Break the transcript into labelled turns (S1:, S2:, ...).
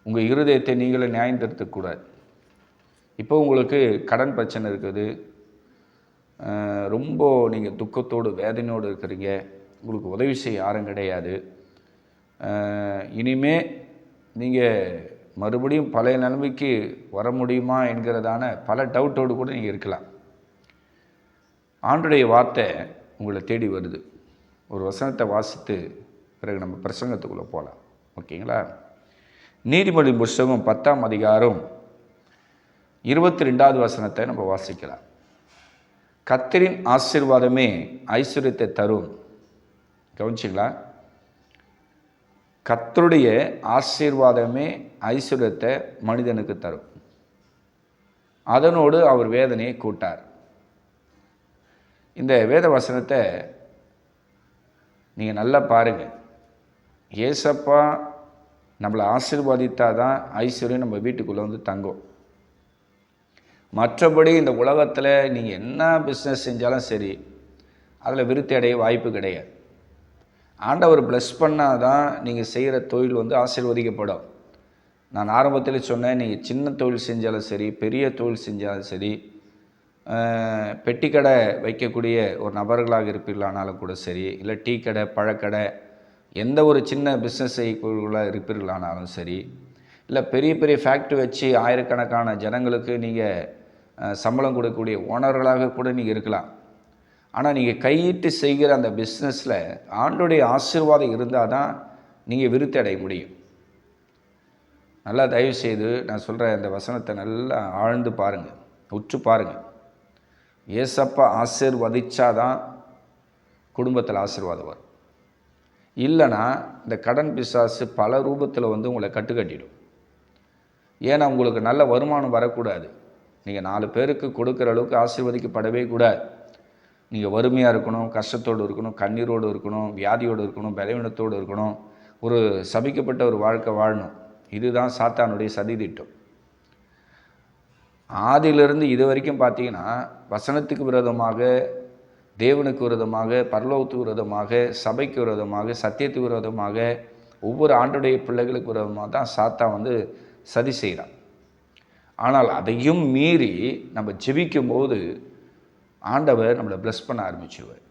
S1: உங்கள் இருதயத்தை நீங்களே நியாயம் திருத்தக்கூடாது. இப்போ உங்களுக்கு கடன் பிரச்சனை இருக்குது, ரொம்ப நீங்கள் துக்கத்தோடு வேதனையோடு இருக்கிறீங்க, உங்களுக்கு உதவி செய்ய யாரும் கிடையாது. இனிமே நீங்கள் மறுபடியும் பழைய நிலைமைக்கு வர முடியுமா என்கிறதான பல டவுட்டோடு கூட நீங்கள் இருக்கலாம். ஆண்டவருடைய வார்த்தை உங்களை தேடி வருது. ஒரு வசனத்தை வாசித்து பிறகு நம்ம பிரசங்கத்துக்குள்ளே போகலாம். ஓகேங்களா? நீதிமொழி புஸ்தகம் 10ஆம் அதிகாரம் 22வது வசனத்தை நம்ம வாசிக்கலாம். கர்த்தரின் ஆசீர்வாதமே ஐஸ்வர்யத்தை தரும். கவனிச்சிங்களா? கர்த்தருடைய ஆசீர்வாதமே ஐஸ்வர்யத்தை மனிதனுக்கு தரும், அதனோடு அவர் வேதனையை கூட்டார். இந்த வேத வசனத்தை நீங்கள் நல்லா பாருங்கள். ஏசப்பா நம்மளை ஆசீர்வாதித்தால் தான் ஐஸ்வர்யம் நம்ம வீட்டுக்குள்ளே வந்து தங்கும். மற்றபடி இந்த உலகத்தில் நீங்கள் என்ன பிஸ்னஸ் செஞ்சாலும் சரி, அதில் விருத்தி அடைய வாய்ப்பு கிடையாது. ஆண்டவர் ப்ளஸ் பண்ணால் தான் நீங்கள் செய்கிற தொழில் வந்து ஆசீர்வதிக்கப்படும். நான் ஆரம்பத்தில் சொன்னேன், நீங்கள் சின்ன தொழில் செஞ்சாலும் சரி, பெரிய தொழில் செஞ்சாலும் சரி, பெட்டி கடை வைக்கக்கூடிய ஒரு நபர்களாக இருப்பீர்களானாலும் கூட சரி, இல்லை டீ கடை, பழக்கடை, எந்த ஒரு சின்ன பிஸ்னஸ் செய்யக்கூடியவர்களாக இருப்பீர்களானாலும் சரி, இல்லை பெரிய பெரிய ஃபேக்ட்ரி வச்சு ஆயிரக்கணக்கான ஜனங்களுக்கு நீங்கள் சம்பளம் கொடுக்கக்கூடிய ஓனர்களாக கூட நீங்கள் இருக்கலாம். ஆனால் நீங்கள் கையிட்டு செய்கிற அந்த பிஸ்னஸில் ஆண்டோடைய ஆசீர்வாதம் இருந்தால் தான் நீங்கள் விருத்தி அடைய முடியும். நல்லா தயவுசெய்து நான் சொல்கிற இந்த வசனத்தை நல்லா ஆழ்ந்து பாருங்கள், உற்று பாருங்கள். ஏசப்பா ஆசீர்வதிச்சாதான் குடும்பத்தில் ஆசீர்வாதம் வரும். இல்லைனா இந்த கடன் பிசாசு பல ரூபத்தில் வந்து உங்களை கட்டுக்கட்டிடும். ஏன்னா உங்களுக்கு நல்ல வருமானம் வரக்கூடாது. நீங்கள் 4 பேருக்கு கொடுக்குற அளவுக்கு ஆசீர்வதிக்கப்படவே கூடாது. நீங்கள் வறுமையாக இருக்கணும், கஷ்டத்தோடு இருக்கணும், கண்ணீரோடு இருக்கணும், வியாதியோடு இருக்கணும், பலவீனத்தோடு இருக்கணும், ஒரு சபிக்கப்பட்ட ஒரு வாழ்க்கை வாழணும். இதுதான் சாத்தானுடைய சதித்திட்டம். ஆதியிலிருந்து இது வரைக்கும் பார்த்தீங்கன்னா, வசனத்துக்கு விரோதமாக, தேவனுக்கு விரோதமாக, பரலோகத்துக்கு விரோதமாக, சபைக்கு விரோதமாக, சத்தியத்துக்கு விரோதமாக, ஒவ்வொரு ஆண்டுடைய பிள்ளைகளுக்கு விரோதமாக தான் சாத்தான் வந்து சதி செய்கிறான். ஆனால் அதையும் மீறி நம்ம ஜெபிக்கும் போது ஆண்டவர் நம்மளை ப்ளஸ் பண்ண ஆரம்பிச்சிடுவார்.